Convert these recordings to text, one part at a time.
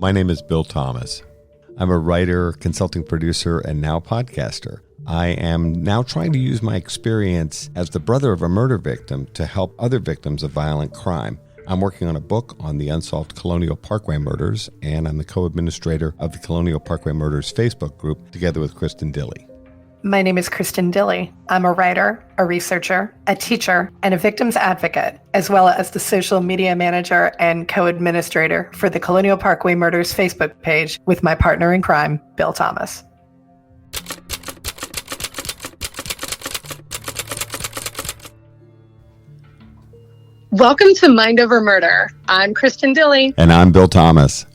My name is Bill Thomas. I'm a writer, consulting producer, and now podcaster. I am now trying to use my experience as the brother of a murder victim to help other victims of violent crime. I'm working on a book on the unsolved Colonial Parkway Murders, and I'm the co-administrator of the Colonial Parkway Murders Facebook group together with Kristin Dilley. My name is Kristin Dilley. I'm a writer, a researcher, a teacher, and a victims advocate, as well as the social media manager and co-administrator for the Colonial Parkway Murders Facebook page with my partner in crime, Bill Thomas. Welcome to Mind Over Murder. I'm Kristin Dilley. And I'm Bill Thomas.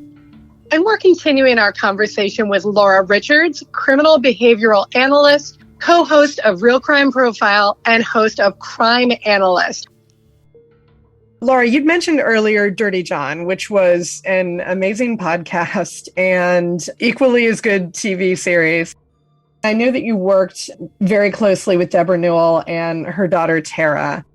And we're continuing our conversation with Laura Richards, criminal behavioral analyst, co-host of Real Crime Profile, and host of Crime Analyst. Laura, you'd mentioned earlier Dirty John, which was an amazing podcast and equally as good TV series. I know that you worked very closely with Deborah Newell and her daughter, Tara.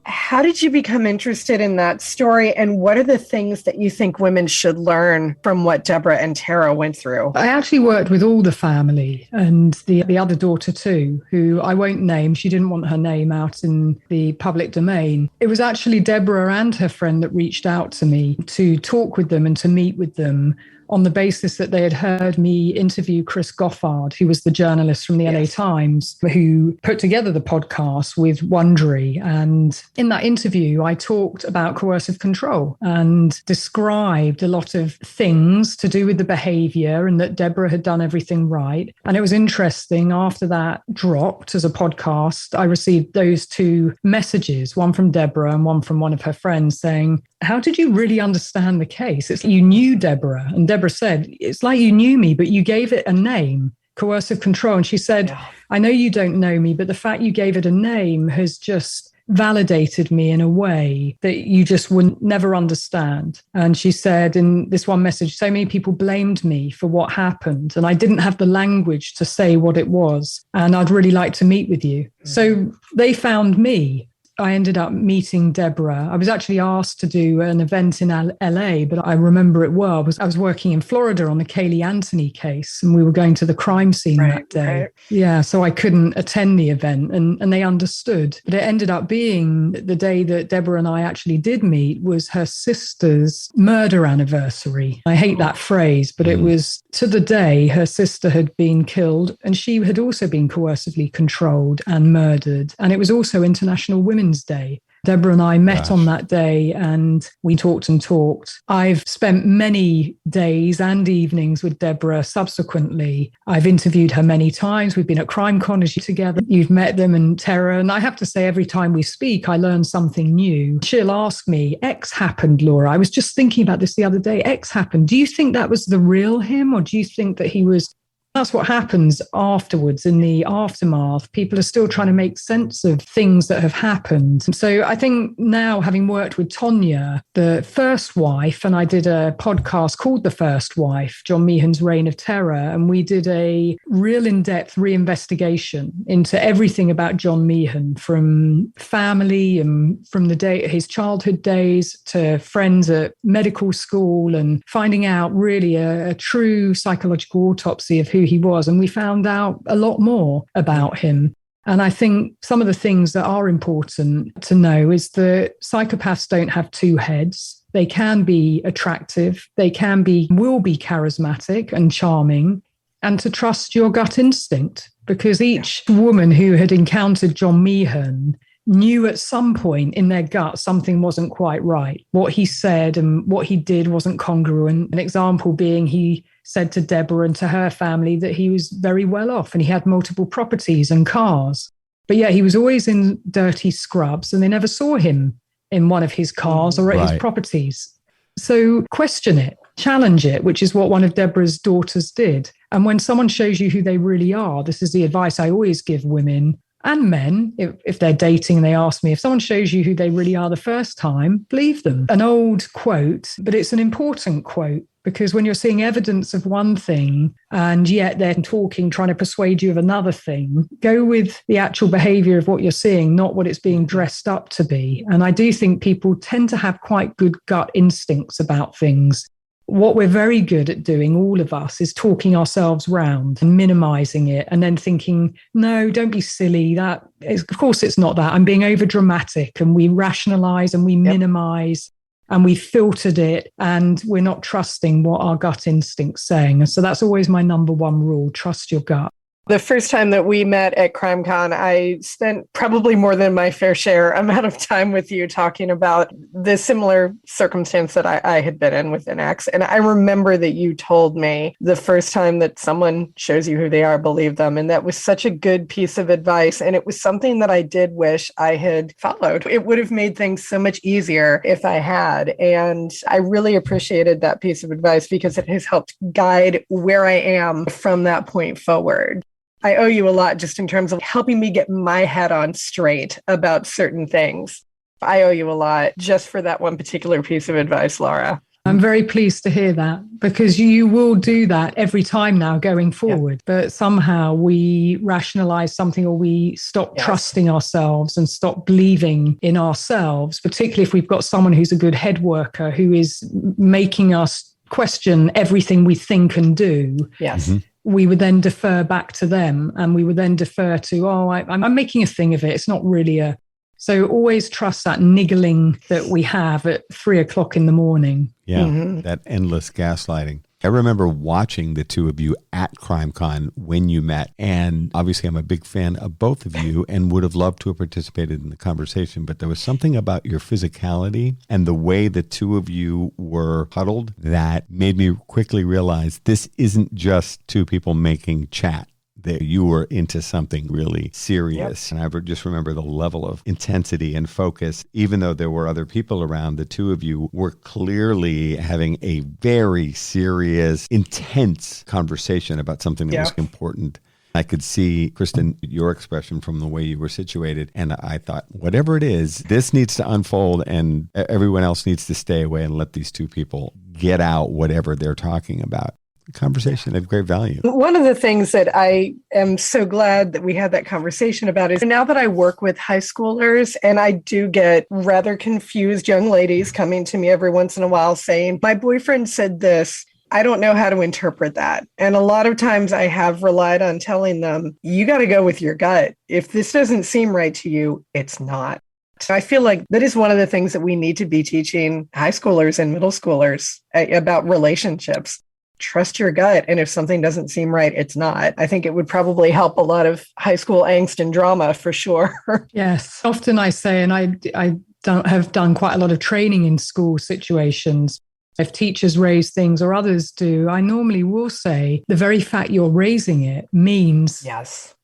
How did you become interested in that story, and what are the things that you think women should learn from what Deborah and Tara went through? I actually worked with all the family and the other daughter too, who I won't name. She didn't want her name out in the public domain. It was actually Deborah and her friend that reached out to me to talk with them and to meet with them on the basis that they had heard me interview Chris Goffard, who was the journalist from the LA Times, who put together the podcast with Wondery. And in that interview, I talked about coercive control and described a lot of things to do with the behavior and that Deborah had done everything right. And it was interesting, after that dropped as a podcast, I received those two messages, one from Deborah and one from one of her friends saying, how did you really understand the case? It's you knew Deborah. And Deborah said, it's like you knew me, but you gave it a name, coercive control. And she said, I know you don't know me, but the fact you gave it a name has just validated me in a way that you just would never understand. And she said in this one message, so many people blamed me for what happened, and I didn't have the language to say what it was. And I'd really like to meet with you. So they found me. I ended up meeting Deborah. I was actually asked to do an event in LA, but I remember it well. I was working in Florida on the Kaylee Anthony case, and we were going to the crime scene that day. Right. Yeah, so I couldn't attend the event, and they understood. But it ended up being the day that Deborah and I actually did meet was her sister's murder anniversary. I hate that phrase, but it was to the day her sister had been killed, and she had also been coercively controlled and murdered. And it was also International Women's Day. Deborah and I met on that day and we talked and talked. I've spent many days and evenings with Deborah subsequently. I've interviewed her many times. We've been at CrimeCon together. You've met them and Tara. And I have to say, every time we speak, I learn something new. She'll ask me, X happened, Laura. I was just thinking about this the other day. X happened. Do you think that was the real him, or do you think that he was... That's what happens afterwards in the aftermath. People are still trying to make sense of things that have happened. So I think now, having worked with Tonya, the first wife, and I did a podcast called The First Wife, John Meehan's Reign of Terror, and we did a real in-depth reinvestigation into everything about John Meehan, from family and from the day his childhood days to friends at medical school, and finding out really a true psychological autopsy of who he was. And we found out a lot more about him. And I think some of the things that are important to know is that psychopaths don't have two heads. They can be attractive. They will be charismatic and charming, and to trust your gut instinct, because each woman who had encountered John Meehan knew at some point in their gut something wasn't quite right. What he said and what he did wasn't congruent. An example being, he said to Deborah and to her family that he was very well off and he had multiple properties and cars. But yeah, he was always in dirty scrubs, and they never saw him in one of his cars or at his properties. So question it, challenge it, which is what one of Deborah's daughters did. And when someone shows you who they really are, this is the advice I always give women and men, if they're dating and they ask me, if someone shows you who they really are the first time, believe them. An old quote, but it's an important quote, because when you're seeing evidence of one thing and yet they're talking, trying to persuade you of another thing, go with the actual behavior of what you're seeing, not what it's being dressed up to be. And I do think people tend to have quite good gut instincts about things. What we're very good at doing, all of us, is talking ourselves round and minimizing it and then thinking, no, don't be silly. Of course, it's not that. I'm being over dramatic, and we rationalize and we minimize and we filtered it, and we're not trusting what our gut instinct's saying. And so that's always my number one rule: trust your gut. The first time that we met at CrimeCon, I spent probably more than my fair share amount of time with you talking about the similar circumstance that I had been in with an ex. And I remember that you told me the first time that someone shows you who they are, believe them. And that was such a good piece of advice. And it was something that I did wish I had followed. It would have made things so much easier if I had. And I really appreciated that piece of advice because it has helped guide where I am from that point forward. I owe you a lot just in terms of helping me get my head on straight about certain things. I owe you a lot just for that one particular piece of advice, Laura. I'm very pleased to hear that, because you will do that every time now going forward. Yeah. But somehow we rationalize something, or we stop trusting ourselves and stop believing in ourselves, particularly if we've got someone who's a good head worker who is making us question everything we think and do. Yes. Mm-hmm. We would then defer back to them, and we would then defer to, I'm making a thing of it. It's not really so always trust that niggling that we have at 3:00 in the morning. Yeah, that endless gaslighting. I remember watching the two of you at CrimeCon when you met. And obviously I'm a big fan of both of you and would have loved to have participated in the conversation. But there was something about your physicality and the way the two of you were huddled that made me quickly realize this isn't just two people making chat. That you were into something really serious. Yep. And I just remember the level of intensity and focus. Even though there were other people around, the two of you were clearly having a very serious, intense conversation about something that was important. I could see, Kristin, your expression from the way you were situated. And I thought, whatever it is, this needs to unfold and everyone else needs to stay away and let these two people get out whatever they're talking about. Conversation had great value. One of the things that I am so glad that we had that conversation about is now that I work with high schoolers, and I do get rather confused young ladies coming to me every once in a while saying, my boyfriend said this, I don't know how to interpret that. And a lot of times I have relied on telling them, you got to go with your gut. If this doesn't seem right to you, it's not. So I feel like that is one of the things that we need to be teaching high schoolers and middle schoolers about relationships. Trust your gut. And if something doesn't seem right, it's not. I think it would probably help a lot of high school angst and drama for sure. Yes. Often I say, and I don't have done quite a lot of training in school situations. If teachers raise things or others do, I normally will say the very fact you're raising it means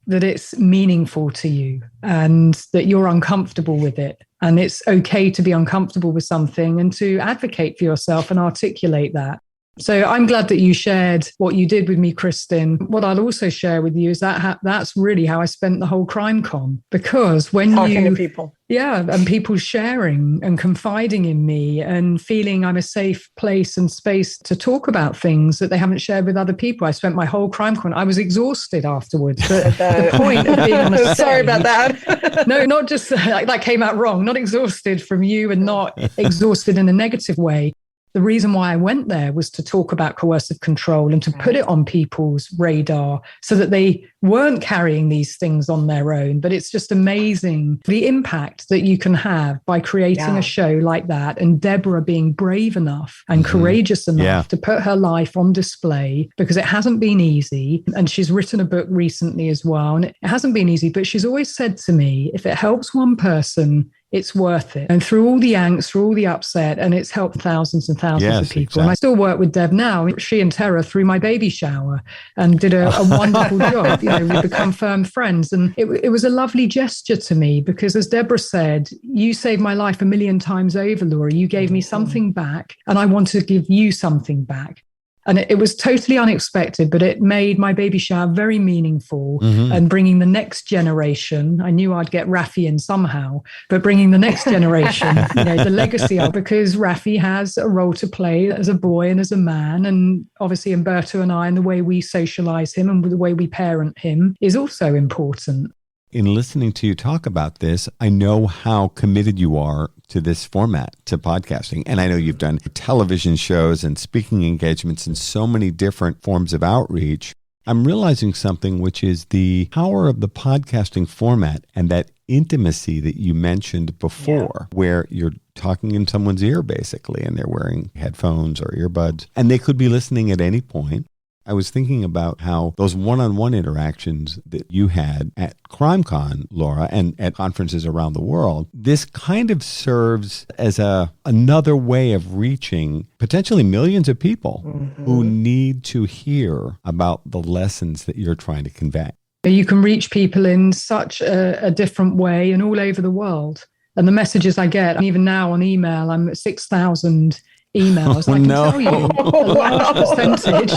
that it's meaningful to you and that you're uncomfortable with it. And it's okay to be uncomfortable with something and to advocate for yourself and articulate that. So I'm glad that you shared what you did with me, Kristin. What I'll also share with you is that that's really how I spent the whole CrimeCon. Because when talking to people. Yeah, and people sharing and confiding in me and feeling I'm a safe place and space to talk about things that they haven't shared with other people. I spent my whole CrimeCon. I was exhausted afterwards. But the point of being on a stage, sorry about that. No, not just that came out wrong. Not exhausted from you and not exhausted in a negative way. The reason why I went there was to talk about coercive control and to put it on people's radar so that they weren't carrying these things on their own. But it's just amazing the impact that you can have by creating a show like that. And Deborah being brave enough and courageous enough to put her life on display, because it hasn't been easy. And she's written a book recently as well. And it hasn't been easy, but she's always said to me, if it helps one person, it's worth it. And through all the angst, through all the upset, and it's helped thousands and thousands of people. Exactly. And I still work with Deb now. She and Tara threw my baby shower and did a wonderful job. You know, we become firm friends. And it was a lovely gesture to me because, as Deborah said, you saved my life a million times over, Laura. You gave me something back, and I want to give you something back. And it was totally unexpected, but it made my baby shower very meaningful and bringing the next generation. I knew I'd get Rafi in somehow, but bringing the next generation, you know, the legacy of, because Rafi has a role to play as a boy and as a man. And obviously Umberto and I, and the way we socialize him and the way we parent him is also important. in listening to you talk about this, I know how committed you are to this format, to podcasting. And I know you've done television shows and speaking engagements and so many different forms of outreach. I'm realizing something, which is the power of the podcasting format and that intimacy that you mentioned before, where you're talking in someone's ear, basically, and they're wearing headphones or earbuds, and they could be listening at any point. I was thinking about how those one-on-one interactions that you had at CrimeCon, Laura, and at conferences around the world, this kind of serves as another way of reaching potentially millions of people who need to hear about the lessons that you're trying to convey. You can reach people in such a different way and all over the world. And the messages I get, even now on email, I'm at 6,000 emails. I can tell you a large percentage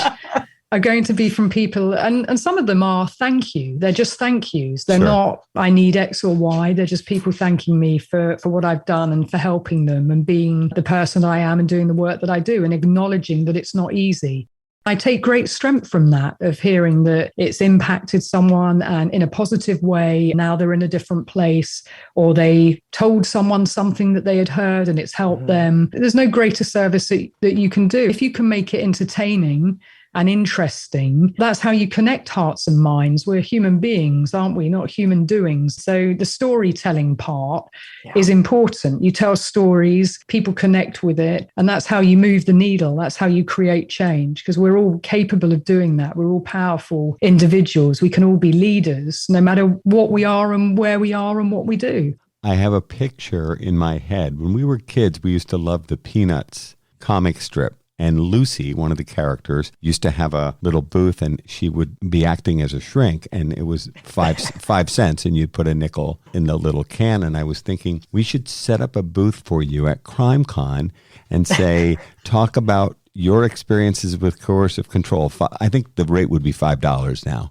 are going to be from people, and some of them are thank you. They're just thank yous. They're not, I need X or Y. They're just people thanking me for what I've done and for helping them and being the person I am and doing the work that I do and acknowledging that it's not easy. I take great strength from that, of hearing that it's impacted someone and in a positive way. Now they're in a different place, or they told someone something that they had heard and it's helped them. There's no greater service that you can do. If you can make it entertaining and interesting, that's how you connect hearts and minds. We're human beings, aren't we? Not human doings. So the storytelling part is important. You tell stories, people connect with it, and that's how you move the needle. That's how you create change, because we're all capable of doing that. We're all powerful individuals. We can all be leaders, no matter what we are and where we are and what we do. I have a picture in my head. When we were kids, we used to love the Peanuts comic strip. And Lucy, one of the characters, used to have a little booth, and she would be acting as a shrink, and it was 5 cents, and you'd put a nickel in the little can. And I was thinking, we should set up a booth for you at CrimeCon and say, talk about your experiences with coercive control. I think the rate would be $5 now.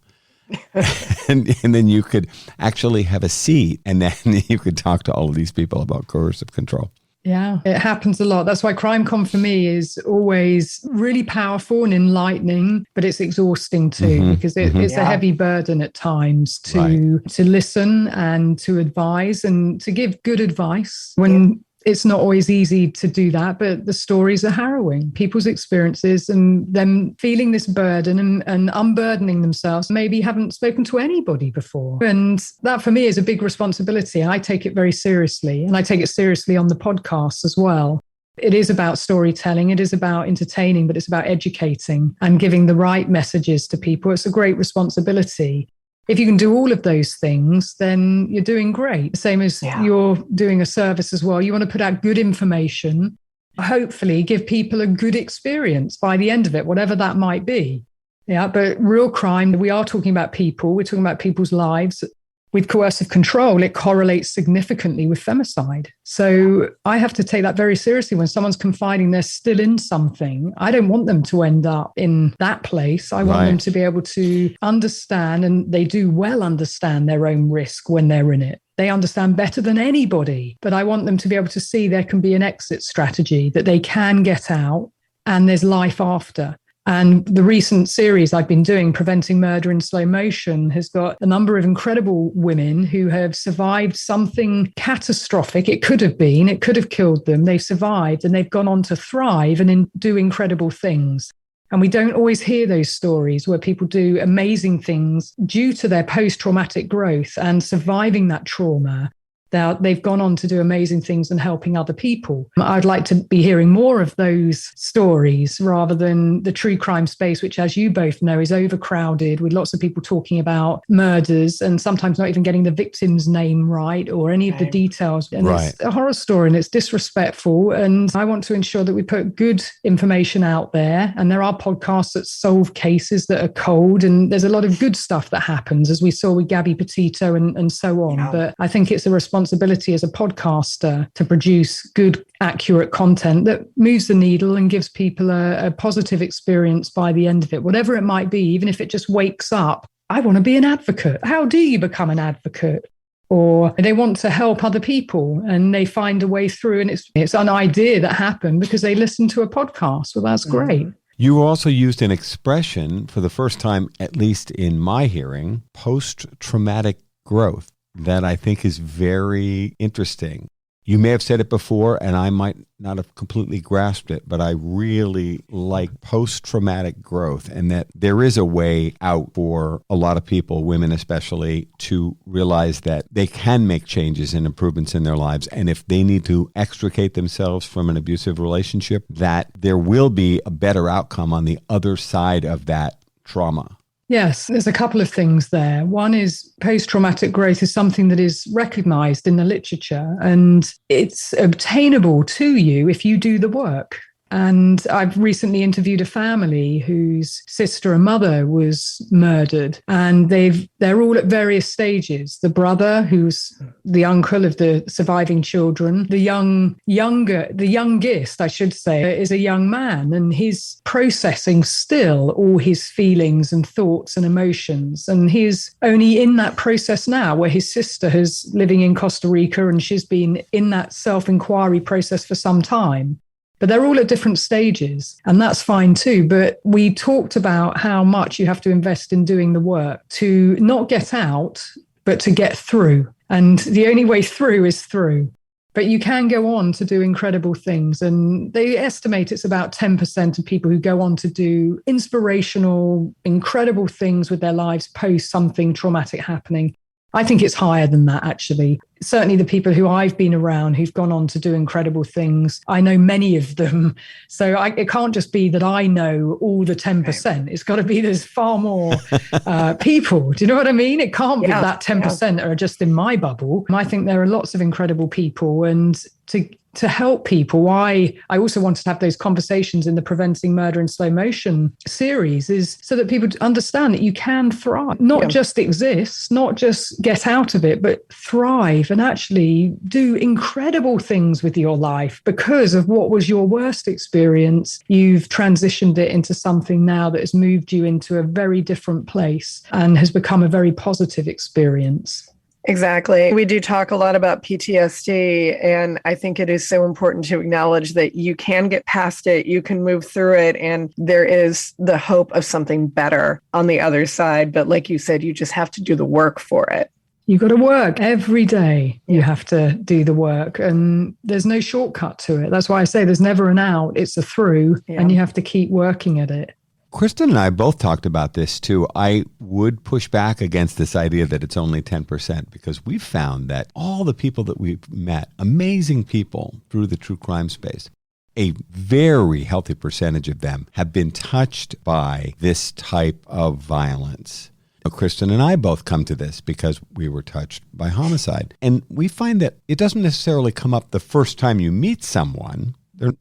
and then you could actually have a seat, and then you could talk to all of these people about coercive control. Yeah, it happens a lot. That's why CrimeCon for me is always really powerful and enlightening, but it's exhausting too, because it's a heavy burden at times to listen and to advise and to give good advice when it's not always easy to do that, but the stories are harrowing. People's experiences and them feeling this burden and unburdening themselves, maybe haven't spoken to anybody before. And that for me is a big responsibility. I take it very seriously, and I take it seriously on the podcast as well. It is about storytelling. It is about entertaining, but it's about educating and giving the right messages to people. It's a great responsibility. If you can do all of those things, then you're doing great. Same as you're doing a service as well. You want to put out good information, hopefully give people a good experience by the end of it, whatever that might be. Yeah, but real crime, we are talking about people. We're talking about people's lives. With coercive control, it correlates significantly with femicide. So I have to take that very seriously. When someone's confiding they're still in something, I don't want them to end up in that place. I want them to be able to understand, and they do well understand their own risk when they're in it. They understand better than anybody, but I want them to be able to see there can be an exit strategy, that they can get out and there's life after. And the recent series I've been doing, Preventing Murder in Slow Motion, has got a number of incredible women who have survived something catastrophic. It could have killed them. They've survived and they've gone on to thrive and do incredible things. And we don't always hear those stories where people do amazing things due to their post-traumatic growth and surviving that trauma. They've gone on to do amazing things and helping other people. I'd like to be hearing more of those stories rather than the true crime space, which, as you both know, is overcrowded with lots of people talking about murders and sometimes not even getting the victim's name right or any of the details. And it's a horror story and it's disrespectful. And I want to ensure that we put good information out there. And there are podcasts that solve cases that are cold. And there's a lot of good stuff that happens, as we saw with Gabby Petito and so on. Yeah. But I think it's a responsibility as a podcaster to produce good, accurate content that moves the needle and gives people a positive experience by the end of it, whatever it might be, even if it just wakes up. I want to be an advocate. How do you become an advocate? Or they want to help other people and they find a way through. And it's an idea that happened because they listened to a podcast. Well, that's great. You also used an expression for the first time, at least in my hearing, post-traumatic growth. that I think is very interesting. You may have said it before, and I might not have completely grasped it, but I really like post-traumatic growth, and that there is a way out for a lot of people, women especially, to realize that they can make changes and improvements in their lives. And if they need to extricate themselves from an abusive relationship, that there will be a better outcome on the other side of that trauma. Yes, there's a couple of things there. One is post-traumatic growth is something that is recognized in the literature, and it's obtainable to you if you do the work. And I've recently interviewed a family whose sister and mother was murdered, and they're all at various stages. The brother, who's the uncle of the surviving children, the youngest, I should say, is a young man, and he's processing still all his feelings and thoughts and emotions. And he's only in that process now, where his sister is living in Costa Rica, and she's been in that self-inquiry process for some time. But they're all at different stages, and that's fine too. But we talked about how much you have to invest in doing the work to not get out, but to get through. And the only way through is through. But you can go on to do incredible things. And they estimate it's about 10% of people who go on to do inspirational, incredible things with their lives post something traumatic happening. I think it's higher than that, actually. Certainly the people who I've been around who've gone on to do incredible things, I know many of them. So it can't just be that I know all the 10%. It's got to be there's far more people. Do you know what I mean? It can't be that 10% are just in my bubble. I think there are lots of incredible people. And to help people, why I also wanted to have those conversations in the Preventing Murder in Slow Motion series is so that people understand that you can thrive, not just exist, not just get out of it, but thrive and actually do incredible things with your life because of what was your worst experience. You've transitioned it into something now that has moved you into a very different place and has become a very positive experience. Exactly. We do talk a lot about PTSD, and I think it is so important to acknowledge that you can get past it, you can move through it, and there is the hope of something better on the other side. But like you said, you just have to do the work for it. You've got to work every day. You have to do the work, and there's no shortcut to it. That's why I say there's never an out. It's a through, and you have to keep working at it. Kristin and I both talked about this too. I would push back against this idea that it's only 10% because we've found that all the people that we've met, amazing people through the true crime space, a very healthy percentage of them have been touched by this type of violence. Kristin and I both come to this because we were touched by homicide. And we find that it doesn't necessarily come up the first time you meet someone.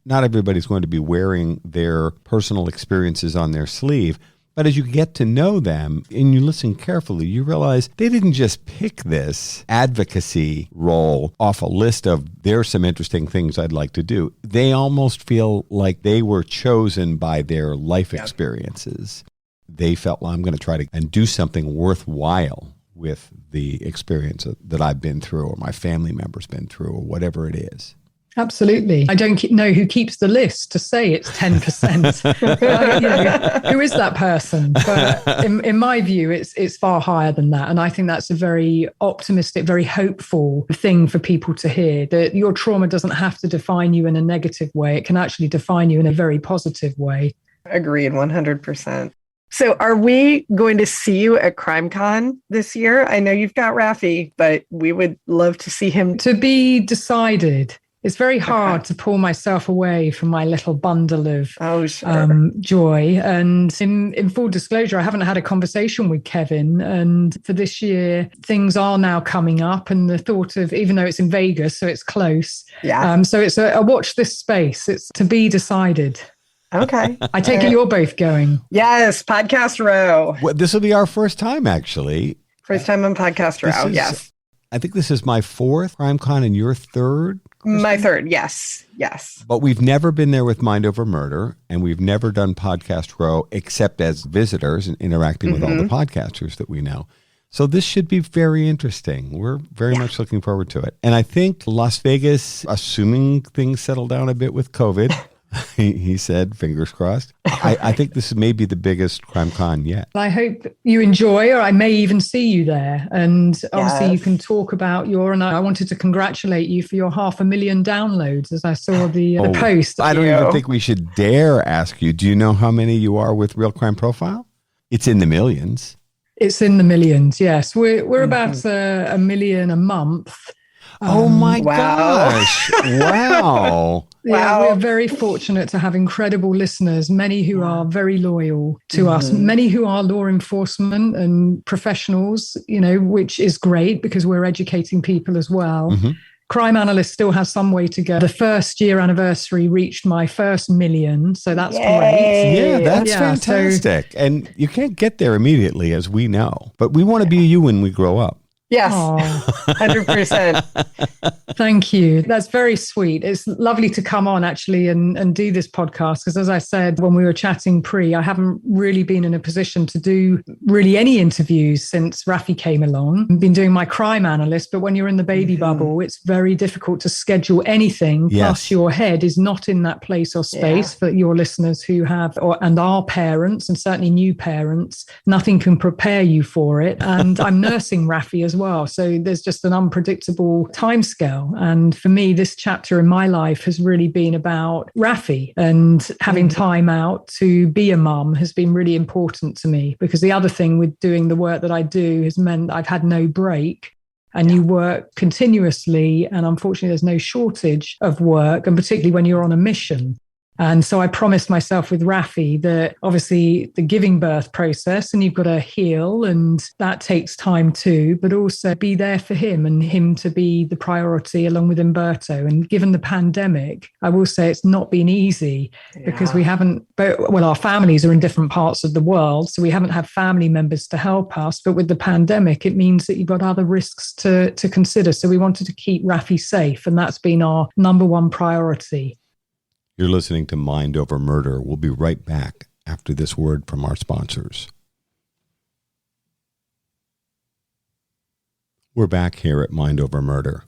Not everybody's going to be wearing their personal experiences on their sleeve. But as you get to know them and you listen carefully, you realize they didn't just pick this advocacy role off a list of there's some interesting things I'd like to do. They almost feel like they were chosen by their life experiences. They felt, well, I'm going to try to and do something worthwhile with the experience that I've been through or my family member's been through or whatever it is. Absolutely. I don't know who keeps the list to say it's 10%. Who is that person? But in my view, it's far higher than that. And I think that's a very optimistic, very hopeful thing for people to hear, that your trauma doesn't have to define you in a negative way. It can actually define you in a very positive way. Agreed, 100%. So are we going to see you at CrimeCon this year? I know you've got Raffi, but we would love to see him. To be decided. It's very hard to pull myself away from my little bundle of joy. And in full disclosure, I haven't had a conversation with Kevin. And for this year, things are now coming up. And the thought of, even though it's in Vegas, so it's close. So it's a watch this space. It's to be decided. Okay. I take it you're both going. Yes, Podcast Row. Well, this will be our first time, actually. First time on Podcast Row, yes. I think this is my fourth CrimeCon and your third. Kristin? My third, yes. But we've never been there with Mind Over Murder, and we've never done Podcast Row except as visitors and interacting with all the podcasters that we know. So this should be very interesting. We're very much looking forward to it. And I think Las Vegas, assuming things settle down a bit with COVID, He said, fingers crossed. I think this may be the biggest crime con yet. I hope you enjoy, or I may even see you there. And obviously you can talk about and I wanted to congratulate you for your 500,000 downloads as I saw the post. I don't even think we should dare ask you. Do you know how many you are with Real Crime Profile? It's in the millions. It's in the millions, yes. We're about 1 million a month. Oh my gosh. Wow. Yeah, we're very fortunate to have incredible listeners, many who are very loyal to us, many who are law enforcement and professionals, which is great because we're educating people as well. Crime Analyst still has some way to go. The first year anniversary reached my first million, so that's great. Yeah, that's fantastic. And you can't get there immediately, as we know, but we want to be you when we grow up. Yes, 100%. Thank you. That's very sweet. It's lovely to come on actually and do this podcast because as I said, when we were chatting I haven't really been in a position to do really any interviews since Rafi came along. I've been doing my Crime Analyst, but when you're in the baby bubble, it's very difficult to schedule anything. Yes. Plus your head is not in that place or space for your listeners who have and are parents and certainly new parents. Nothing can prepare you for it. And I'm nursing Rafi as well. So there's just an unpredictable timescale. And for me, this chapter in my life has really been about Rafi, and having time out to be a mum has been really important to me, because the other thing with doing the work that I do has meant I've had no break. And you work continuously, and unfortunately there's no shortage of work, and particularly when you're on a mission. And so I promised myself with Rafi that obviously the giving birth process, and you've got to heal, and that takes time too, but also be there for him and him to be the priority along with Umberto. And given the pandemic, I will say it's not been easy because we haven't, our families are in different parts of the world, so we haven't had family members to help us. But with the pandemic, it means that you've got other risks to consider. So we wanted to keep Rafi safe, and that's been our number one priority. You're listening to Mind Over Murder. We'll be right back after this word from our sponsors. We're back here at Mind Over Murder.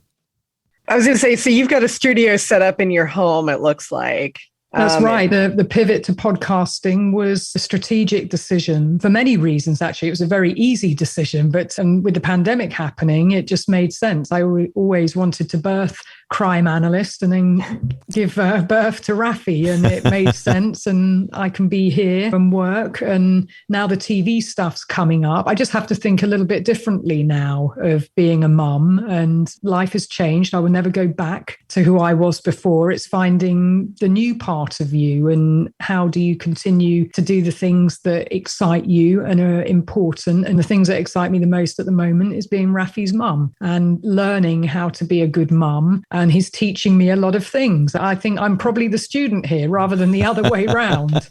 I was going to say, so you've got a studio set up in your home, it looks like. That's right. The pivot to podcasting was a strategic decision for many reasons, actually. It was a very easy decision, but with the pandemic happening, it just made sense. I always wanted to birth Crime Analyst and then give birth to Rafi, and it made sense, and I can be here and work. And now the TV stuff's coming up. I just have to think a little bit differently now of being a mum, and life has changed. I will never go back to who I was before. It's finding the new part of you, and how do you continue to do the things that excite you and are important. And the things that excite me the most at the moment is being Rafi's mum and learning how to be a good mum. And he's teaching me a lot of things. I think I'm probably the student here rather than the other way round.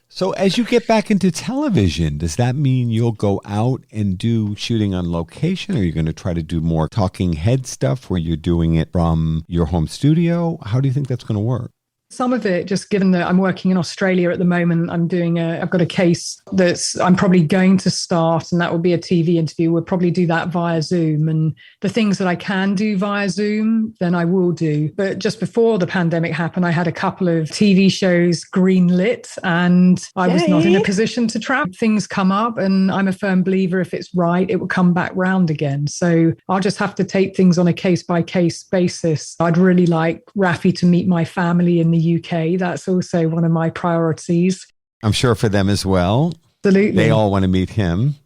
So as you get back into television, does that mean you'll go out and do shooting on location? Or are you going to try to do more talking head stuff where you're doing it from your home studio? How do you think that's going to work? Some of it, just given that I'm working in Australia at the moment, I've got a case I'm probably going to start, and that will be a TV interview. We'll probably do that via Zoom, and the things that I can do via Zoom, then I will do. But just before the pandemic happened, I had a couple of TV shows greenlit, and I was not in a position to travel. Things come up, and I'm a firm believer if it's right, it will come back round again. So I'll just have to take things on a case-by-case basis. I'd really like Rafi to meet my family in the UK. That's also one of my priorities. I'm sure for them as well. Absolutely. They all want to meet him.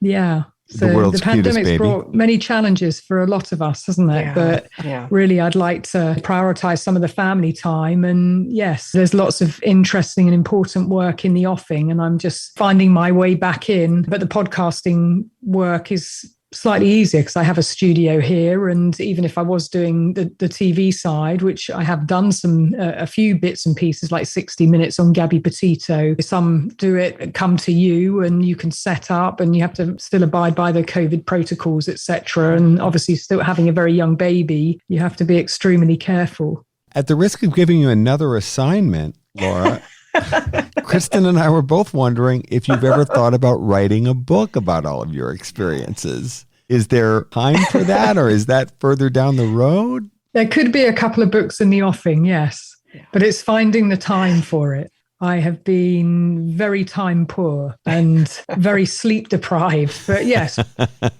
Yeah. So the pandemic's brought many challenges for a lot of us, hasn't it? But really, I'd like to prioritize some of the family time. And yes, there's lots of interesting and important work in the offing, and I'm just finding my way back in. But the podcasting work is slightly easier because I have a studio here, and even if I was doing the TV side, which I have done a few bits and pieces like 60 Minutes on Gabby Petito, some do it come to you and you can set up, and you have to still abide by the COVID protocols, etc. And obviously still having a very young baby, you have to be extremely careful. At the risk of giving you another assignment, Laura, Kristin and I were both wondering if you've ever thought about writing a book about all of your experiences. Is there time for that, or is that further down the road? There could be a couple of books in the offing, yes. but it's finding the time for it. I have been very time poor and very sleep deprived. But yes,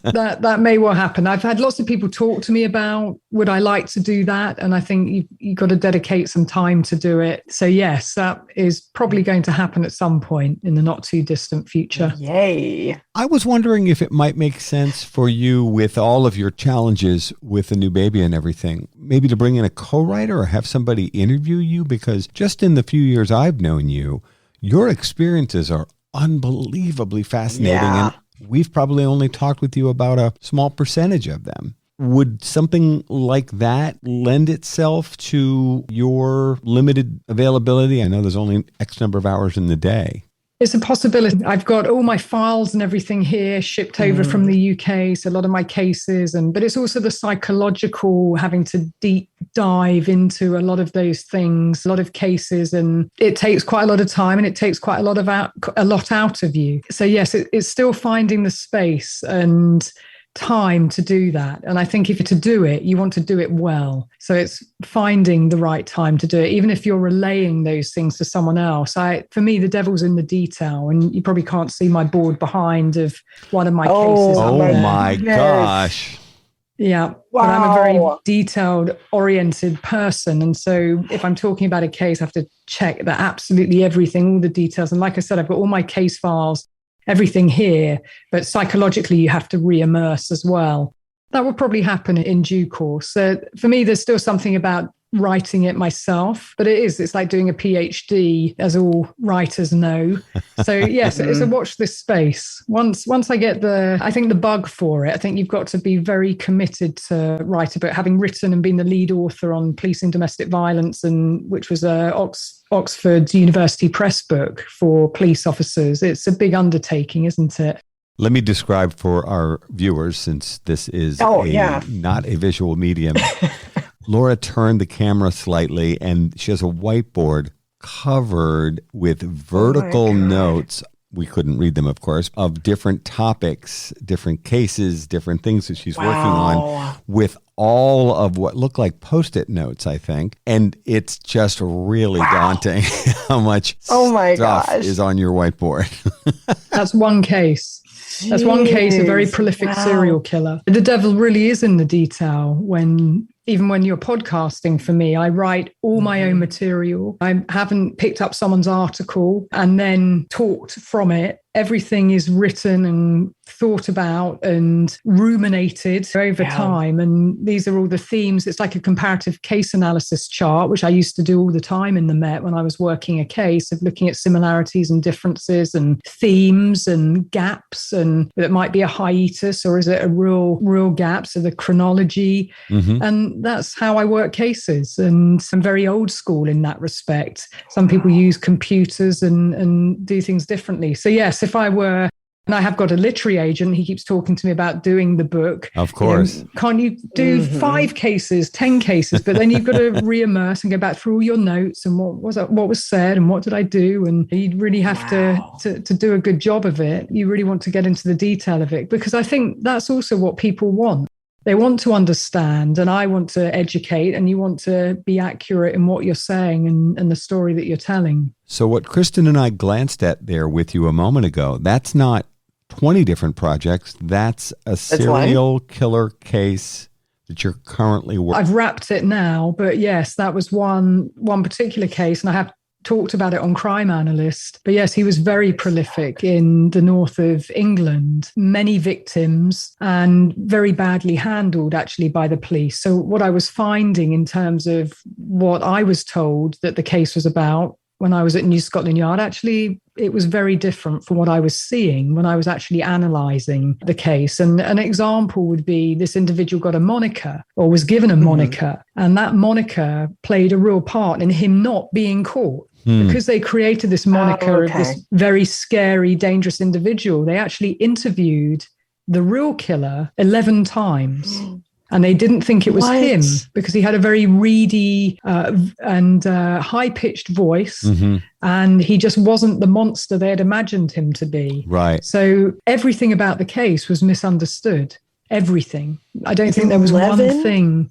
that may well happen. I've had lots of people talk to me about, would I like to do that? And I think you've got to dedicate some time to do it. So yes, that is probably going to happen at some point in the not too distant future. Yay. I was wondering if it might make sense for you, with all of your challenges with the new baby and everything, maybe to bring in a co-writer or have somebody interview you, because just in the few years I've known you, your experiences are unbelievably fascinating. Yeah. And we've probably only talked with you about a small percentage of them. Would something like that lend itself to your limited availability? I know there's only X number of hours in the day. It's a possibility. I've got all my files and everything here shipped over from the UK. So a lot of my cases, but it's also the psychological, having to deep dive into a lot of those things, a lot of cases, and it takes quite a lot of time and it takes quite a lot out of you. So yes, it's still finding the space and time to do that. And I think if you're to do it, you want to do it well. So it's finding the right time to do it, even if you're relaying those things to someone else. For me, the devil's in the detail, and you probably can't see my board behind of one of my cases. Oh my gosh. Yeah. Wow. But I'm a very detailed oriented person. And so if I'm talking about a case, I have to check that absolutely everything, all the details. And like I said, I've got all my case files, everything here, but psychologically you have to re-immerse as well. That will probably happen in due course. So for me, there's still something about writing it myself, but it's like doing a PhD, as all writers know. So yes, it's a watch this space. Once I get the bug for it, I think you've got to be very committed to write a book. Having written and been the lead author on Policing Domestic Violence, and which was Oxford University Press book for police officers, it's a big undertaking, isn't it? Let me describe for our viewers, since this is not a visual medium. Laura turned the camera slightly, and she has a whiteboard covered with vertical notes. We couldn't read them, of course, of different topics, different cases, different things that she's working on, with all of what look like Post-it notes, I think. And it's just really daunting how much stuff is on your whiteboard. That's one case. That's one case, a very prolific serial killer. The devil really is in the detail. Even when you're podcasting, for me, I write all my own material. I haven't picked up someone's article and then talked from it. Everything is written and thought about and ruminated over time. And these are all the themes. It's like a comparative case analysis chart, which I used to do all the time in the Met when I was working a case, of looking at similarities and differences and themes and gaps. And it might be a hiatus, or is it a real gap? So the chronology. And that's how I work cases. And I'm very old school in that respect. Some people use computers and do things differently. So yes, if I were, and I have got a literary agent, he keeps talking to me about doing the book. Of course. Can't you do 5 cases, 10 cases? But then you've got to re-immerse and go back through all your notes and what was said and what did I do? And you really have to do a good job of it. You really want to get into the detail of it, because I think that's also what people want. They want to understand, and I want to educate, and you want to be accurate in what you're saying and the story that you're telling. So what Kristin and I glanced at there with you a moment ago, that's not 20 different projects. That's a serial killer case that you're currently working. I've wrapped it now, but yes, that was one particular case, and I have talked about it on Crime Analyst. But yes, he was very prolific in the north of England, many victims, and very badly handled actually by the police. So what I was finding in terms of what I was told that the case was about when I was at New Scotland Yard, actually, it was very different from what I was seeing when I was actually analysing the case. And an example would be this individual got a moniker, or was given a moniker, and that moniker played a real part in him not being caught. Because they created this moniker of this very scary, dangerous individual, they actually interviewed the real killer 11 times. And they didn't think it was him, because he had a very reedy and high-pitched voice. And he just wasn't the monster they had imagined him to be. Right. So everything about the case was misunderstood. Everything. I don't think there was one thing.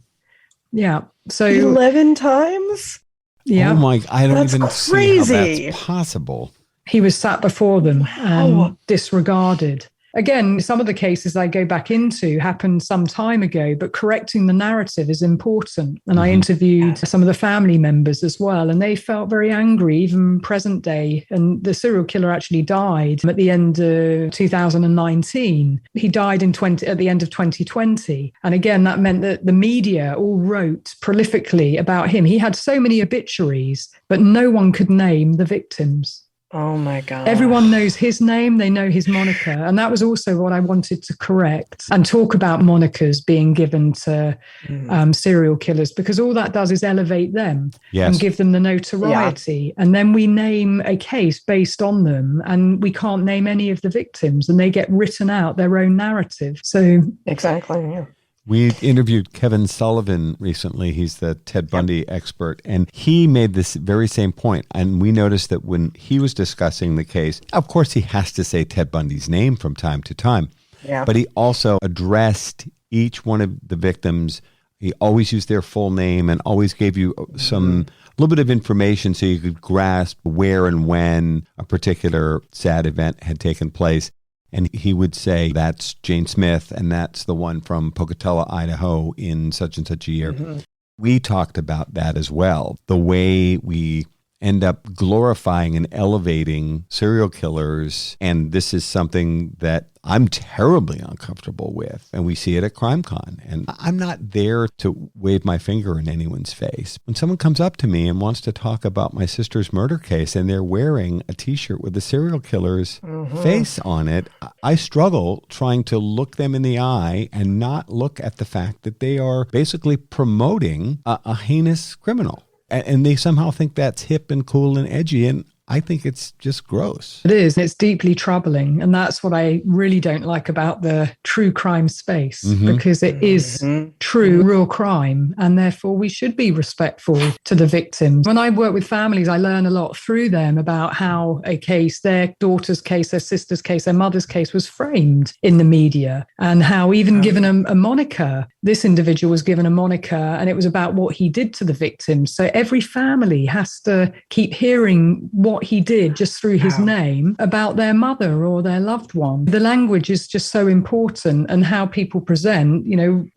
Yeah. So 11 times? Yeah. Oh my, I don't That's even crazy. see how that's possible. He was sat before them and disregarded. Again, some of the cases I go back into happened some time ago, but correcting the narrative is important. And I interviewed some of the family members as well, and they felt very angry, even present day. And the serial killer actually died at the end of 2019. He died at the end of 2020. And again, that meant that the media all wrote prolifically about him. He had so many obituaries, but no one could name the victims. Oh my God. Everyone knows his name, they know his moniker. And that was also what I wanted to correct and talk about monikers being given to serial killers, because all that does is elevate them and give them the notoriety. And then we name a case based on them, and we can't name any of the victims, and they get written out their own narrative. So exactly, yeah. We interviewed Kevin Sullivan recently. He's the Ted Bundy expert, and he made this very same point. And we noticed that when he was discussing the case, of course, he has to say Ted Bundy's name from time to time, but he also addressed each one of the victims. He always used their full name and always gave you some little bit of information so you could grasp where and when a particular sad event had taken place. And he would say, that's Jane Smith, and that's the one from Pocatello, Idaho in such and such a year. We talked about that as well. The way we end up glorifying and elevating serial killers. And this is something that I'm terribly uncomfortable with. And we see it at CrimeCon. And I'm not there to wave my finger in anyone's face. When someone comes up to me and wants to talk about my sister's murder case and they're wearing a t-shirt with the serial killer's face on it, I struggle trying to look them in the eye and not look at the fact that they are basically promoting a heinous criminal. And they somehow think that's hip and cool and edgy. And I think it's just gross. It is. It's deeply troubling. And that's what I really don't like about the true crime space, because it is true, real crime. And therefore, we should be respectful to the victims. When I work with families, I learn a lot through them about how a case, their daughter's case, their sister's case, their mother's case was framed in the media, and how even given a moniker, this individual was given a moniker, and it was about what he did to the victims. So every family has to keep hearing what he did just through his name about their mother or their loved one. The language is just so important, and how people present,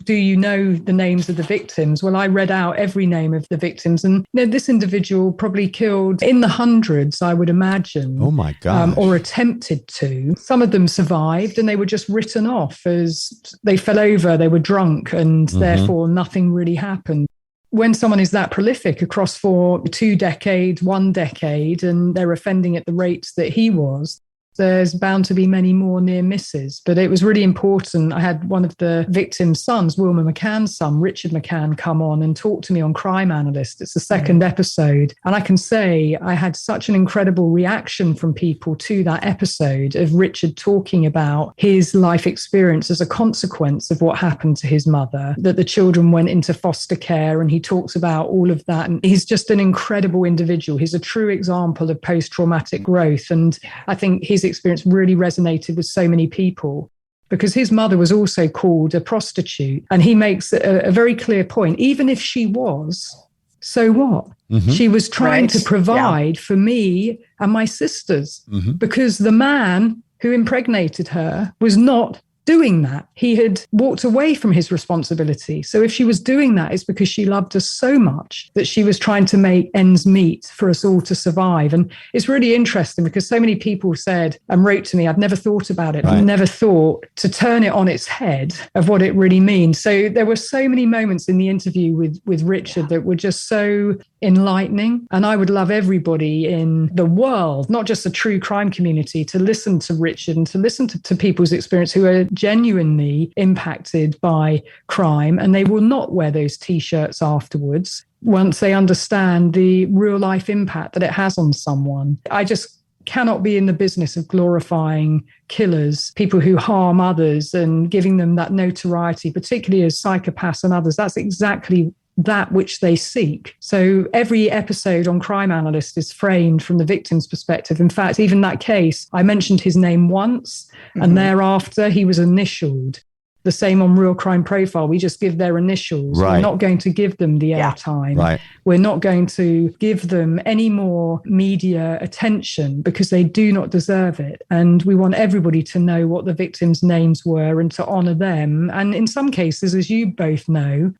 do you know the names of the victims? Well, I read out every name of the victims, and this individual probably killed in the hundreds, I would imagine. Oh my God. Or attempted to. Some of them survived, and they were just written off as they fell over, they were drunk, and therefore nothing really happened. When someone is that prolific across for 2 decades, 1 decade, and they're offending at the rates that he was, there's bound to be many more near misses. But it was really important. I had one of the victim's sons, Wilma McCann's son, Richard McCann, come on and talk to me on Crime Analyst. It's the second episode. And I can say I had such an incredible reaction from people to that episode of Richard talking about his life experience as a consequence of what happened to his mother, that the children went into foster care, and he talks about all of that. And he's just an incredible individual. He's a true example of post-traumatic growth. And I think his experience really resonated with so many people, because his mother was also called a prostitute. And he makes a very clear point. Even if she was, so what? She was trying to provide for me and my sisters, because the man who impregnated her was not doing that. He had walked away from his responsibility. So if she was doing that, it's because she loved us so much that she was trying to make ends meet for us all to survive. And it's really interesting, because so many people said and wrote to me, I've never thought about it. I've never thought to turn it on its head of what it really means. So there were so many moments in the interview with Richard that were just so enlightening. And I would love everybody in the world, not just the true crime community, to listen to Richard and to listen to people's experience who are genuinely impacted by crime, and they will not wear those t-shirts afterwards once they understand the real life impact that it has on someone. I just cannot be in the business of glorifying killers, people who harm others, and giving them that notoriety, particularly as psychopaths and others. That's exactly that which they seek. So every episode on Crime Analyst is framed from the victim's perspective. In fact, even that case, I mentioned his name once, and thereafter he was initialed. The same on Real Crime Profile. We just give their initials. Right. We're not going to give them the airtime. Right. We're not going to give them any more media attention because they do not deserve it. And we want everybody to know what the victims' names were and to honor them. And in some cases, as you both know,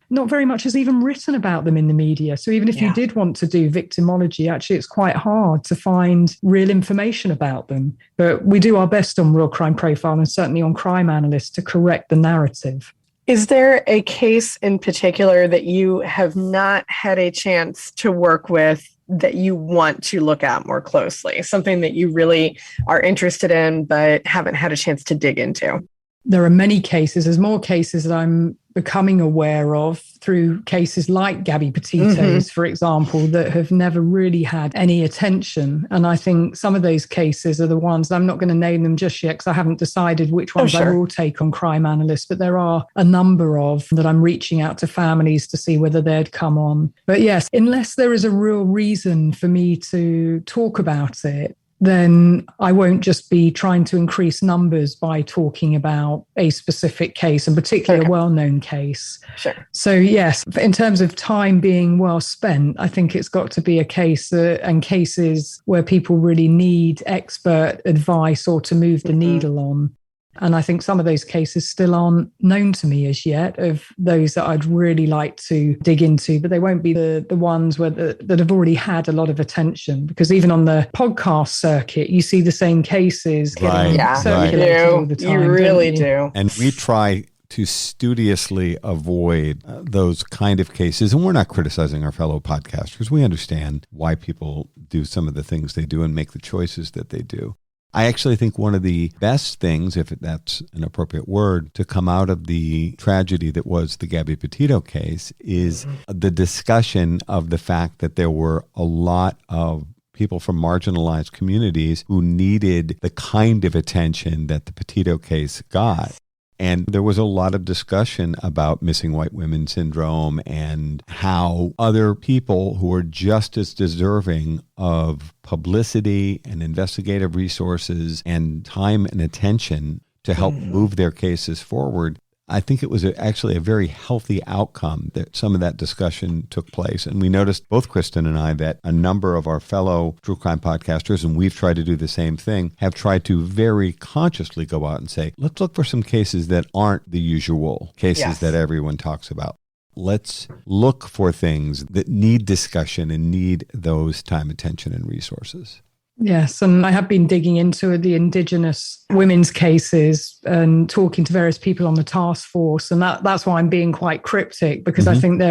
not very much is even written about them in the media. So even if you did want to do victimology, actually, it's quite hard to find real information about them. But we do our best on Real Crime Profile and certainly on Crime Analyst to correct the narrative. Is there a case in particular that you have not had a chance to work with that you want to look at more closely? Something that you really are interested in but haven't had a chance to dig into? There are many cases. There's more cases that I'm becoming aware of through cases like Gabby Petito's, for example, that have never really had any attention. And I think some of those cases are the ones, I'm not going to name them just yet because I haven't decided which ones I will take on Crime Analyst, but there are a number of that I'm reaching out to families to see whether they'd come on. But yes, unless there is a real reason for me to talk about it, then I won't just be trying to increase numbers by talking about a specific case, and particularly a well-known case. Sure. So yes, in terms of time being well spent, I think it's got to be a case and cases where people really need expert advice or to move the needle on. And I think some of those cases still aren't known to me as yet, of those that I'd really like to dig into, but they won't be the ones that have already had a lot of attention. Because even on the podcast circuit, you see the same cases getting circulated all the time. You really do. And we try to studiously avoid those kind of cases. And we're not criticizing our fellow podcasters. We understand why people do some of the things they do and make the choices that they do. I actually think one of the best things, if that's an appropriate word, to come out of the tragedy that was the Gabby Petito case is the discussion of the fact that there were a lot of people from marginalized communities who needed the kind of attention that the Petito case got. And there was a lot of discussion about missing white women syndrome and how other people who are just as deserving of publicity and investigative resources and time and attention to help move their cases forward. I think it was actually a very healthy outcome that some of that discussion took place. And we noticed, both Kristin and I, that a number of our fellow true crime podcasters, and we've tried to do the same thing, have tried to very consciously go out and say, let's look for some cases that aren't the usual cases that everyone talks about. Let's look for things that need discussion and need those time, attention, and resources. Yes, and I have been digging into the Indigenous women's cases and talking to various people on the task force. And that's why I'm being quite cryptic, because I think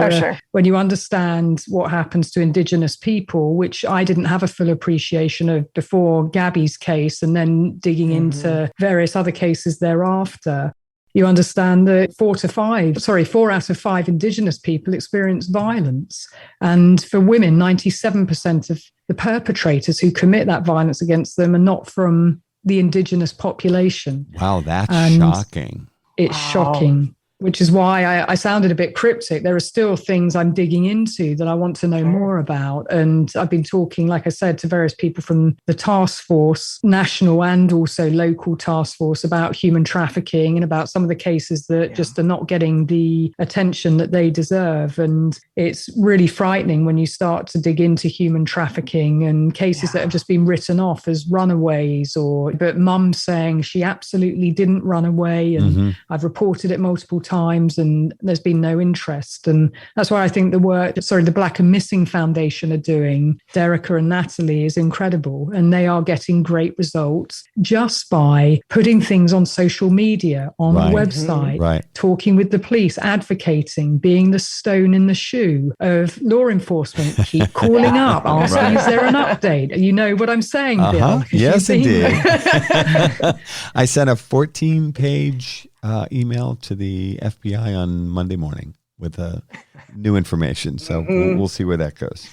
when you understand what happens to Indigenous people, which I didn't have a full appreciation of before Gabby's case, and then digging into various other cases thereafter, you understand that 4 out of 5 Indigenous people experience violence. And for women, 97% of the perpetrators who commit that violence against them are not from the Indigenous population. Wow, that's shocking. It's shocking, which is why I sounded a bit cryptic. There are still things I'm digging into that I want to know more about. And I've been talking, like I said, to various people from the task force, national and also local task force, about human trafficking and about some of the cases that just are not getting the attention that they deserve. And it's really frightening when you start to dig into human trafficking and cases that have just been written off as runaways, but mum saying she absolutely didn't run away. And I've reported it multiple times and there's been no interest. And that's why I think the Black and Missing Foundation are doing, Derica and Natalie, is incredible. And they are getting great results just by putting things on social media, on the website, talking with the police, advocating, being the stone in the shoe of law enforcement, keep calling up, asking, is there an update? You know what I'm saying, Bill? Yes, indeed. I sent a 14-page email to the FBI on Monday morning with new information. So we'll see where that goes.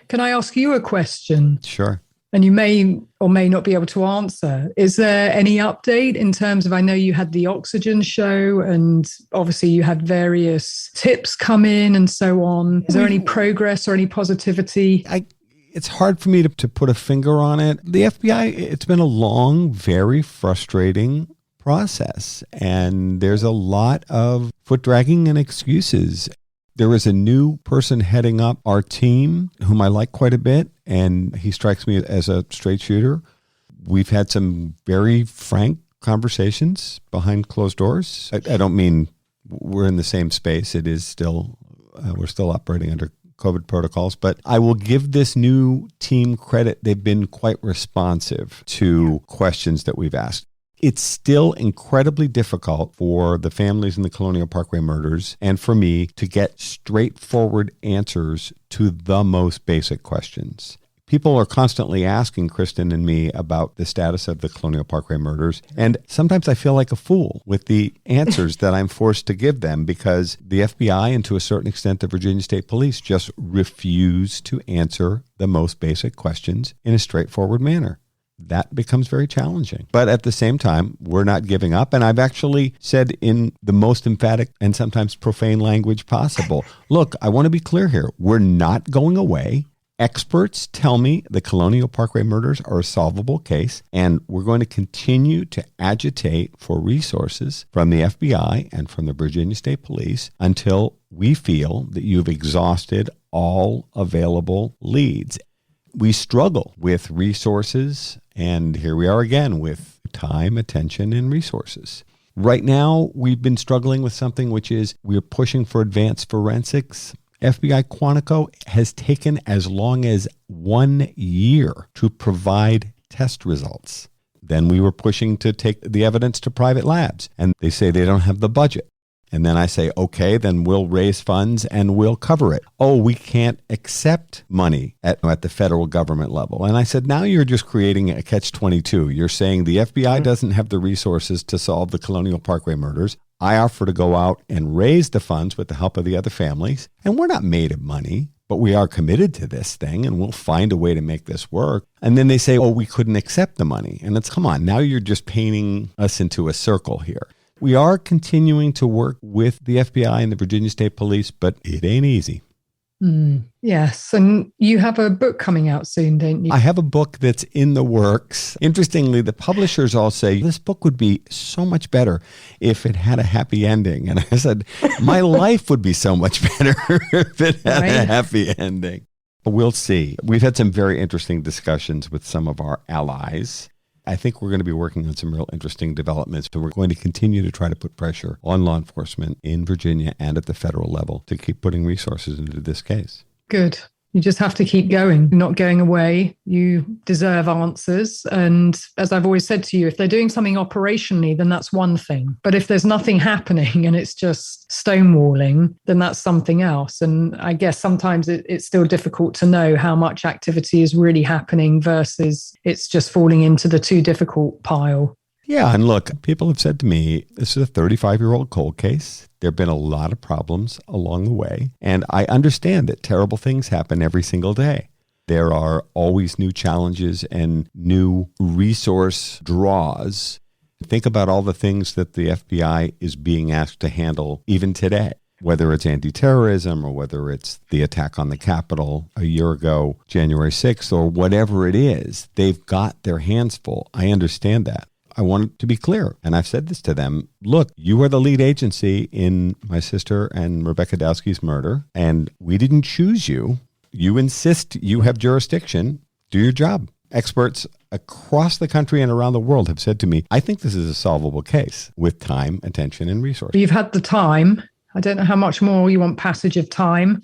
Can I ask you a question? Sure. And you may or may not be able to answer. Is there any update in terms of, I know you had the Oxygen show and obviously you had various tips come in and so on. Is there any progress or any positivity? It's hard for me to put a finger on it. The FBI, it's been a long, very frustrating process. And there's a lot of foot dragging and excuses. There is a new person heading up our team whom I like quite a bit, and he strikes me as a straight shooter. We've had some very frank conversations behind closed doors. I don't mean we're in the same space. It is still, we're still operating under COVID protocols, but I will give this new team credit. They've been quite responsive to questions that we've asked. It's still incredibly difficult for the families in the Colonial Parkway murders and for me to get straightforward answers to the most basic questions. People are constantly asking Kristin and me about the status of the Colonial Parkway murders, and sometimes I feel like a fool with the answers that I'm forced to give them because the FBI and to a certain extent the Virginia State Police just refuse to answer the most basic questions in a straightforward manner. That becomes very challenging. But at the same time, we're not giving up. And I've actually said in the most emphatic and sometimes profane language possible, look, I want to be clear here. We're not going away. Experts tell me the Colonial Parkway murders are a solvable case, and we're going to continue to agitate for resources from the FBI and from the Virginia State Police until we feel that you've exhausted all available leads. We struggle with resources, and here we are again with time, attention, and resources. Right now, we've been struggling with something which is we're pushing for advanced forensics. FBI Quantico has taken as long as 1 year to provide test results. Then we were pushing to take the evidence to private labs, and they say they don't have the budget. And then I say, okay, then we'll raise funds and we'll cover it. Oh, we can't accept money at the federal government level. And I said, now you're just creating a catch-22. You're saying the FBI doesn't have the resources to solve the Colonial Parkway murders. I offer to go out and raise the funds with the help of the other families. And we're not made of money, but we are committed to this thing and we'll find a way to make this work. And then they say, oh, we couldn't accept the money. And it's, come on, now you're just painting us into a circle here. We are continuing to work with the FBI and the Virginia State Police, but it ain't easy. Yes. And you have a book coming out soon, don't you? I have a book that's in the works. Interestingly, the publishers all say, this book would be so much better if it had a happy ending. And I said, my life would be so much better if it had a happy ending. But we'll see. We've had some very interesting discussions with some of our allies. I think we're going to be working on some real interesting developments. So we're going to continue to try to put pressure on law enforcement in Virginia and at the federal level to keep putting resources into this case. Good. You just have to keep going, not going away. You deserve answers. And as I've always said to you, if they're doing something operationally, then that's one thing. But if there's nothing happening and it's just stonewalling, then that's something else. And I guess sometimes it's still difficult to know how much activity is really happening versus it's just falling into the too difficult pile. Yeah, and look, people have said to me, this is a 35-year-old cold case. There have been a lot of problems along the way, and I understand that terrible things happen every single day. There are always new challenges and new resource draws. Think about all the things that the FBI is being asked to handle even today, whether it's anti-terrorism or whether it's the attack on the Capitol a year ago, January 6th, or whatever it is. They've got their hands full. I understand that. I want to be clear, and I've said this to them, look, you are the lead agency in my sister and Rebecca Dowski's murder, and we didn't choose you. You insist you have jurisdiction. Do your job. Experts across the country and around the world have said to me, I think this is a solvable case with time, attention, and resources. You've had the time. I don't know how much more you want passage of time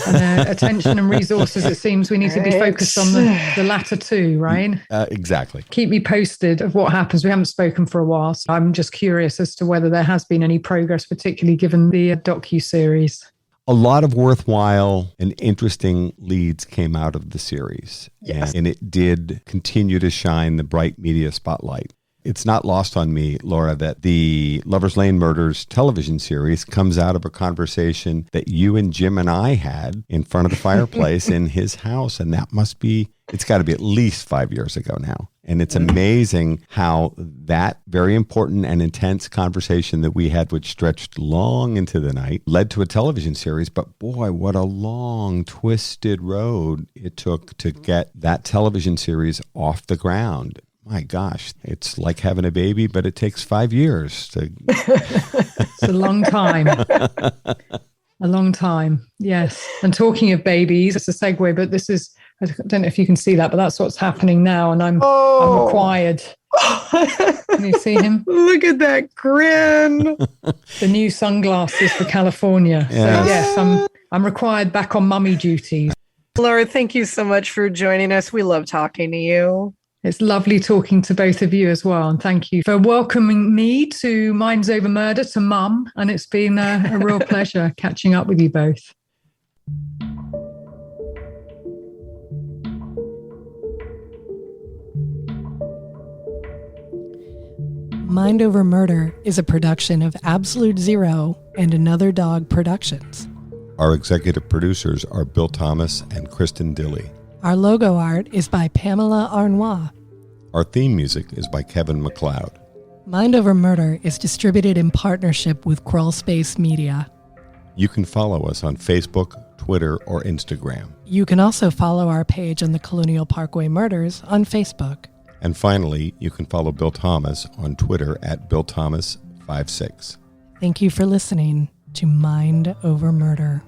and attention and resources. It seems we need to be focused on the latter two, right? Exactly. Keep me posted of what happens. We haven't spoken for a while, so I'm just curious as to whether there has been any progress, particularly given the docu-series. A lot of worthwhile and interesting leads came out of the series. Yes. And it did continue to shine the bright media spotlight. It's not lost on me, Laura, that the Lover's Lane Murders television series comes out of a conversation that you and Jim and I had in front of the fireplace in his house. And that it's got to be at least 5 years ago now. And it's amazing how that very important and intense conversation that we had, which stretched long into the night, led to a television series. But boy, what a long, twisted road it took to get that television series off the ground. My gosh, it's like having a baby, but it takes 5 years to. It's a long time. A long time, yes. And talking of babies, it's a segue, but this is, I don't know if you can see that, but that's what's happening now. And I'm required. Can you see him? Look at that grin. The new sunglasses for California. Yes. So yes, I'm required back on mummy duties. Laura, thank you so much for joining us. We love talking to you. It's lovely talking to both of you as well. And thank you for welcoming me to Minds Over Murder, to Mum. And it's been a real pleasure catching up with you both. Mind Over Murder is a production of Absolute Zero and Another Dog Productions. Our executive producers are Bill Thomas and Kristin Dilley. Our logo art is by Pamela Arnois. Our theme music is by Kevin MacLeod. Mind Over Murder is distributed in partnership with Crawl Space Media. You can follow us on Facebook, Twitter, or Instagram. You can also follow our page on the Colonial Parkway Murders on Facebook. And finally, you can follow Bill Thomas on Twitter at BillThomas56. Thank you for listening to Mind Over Murder.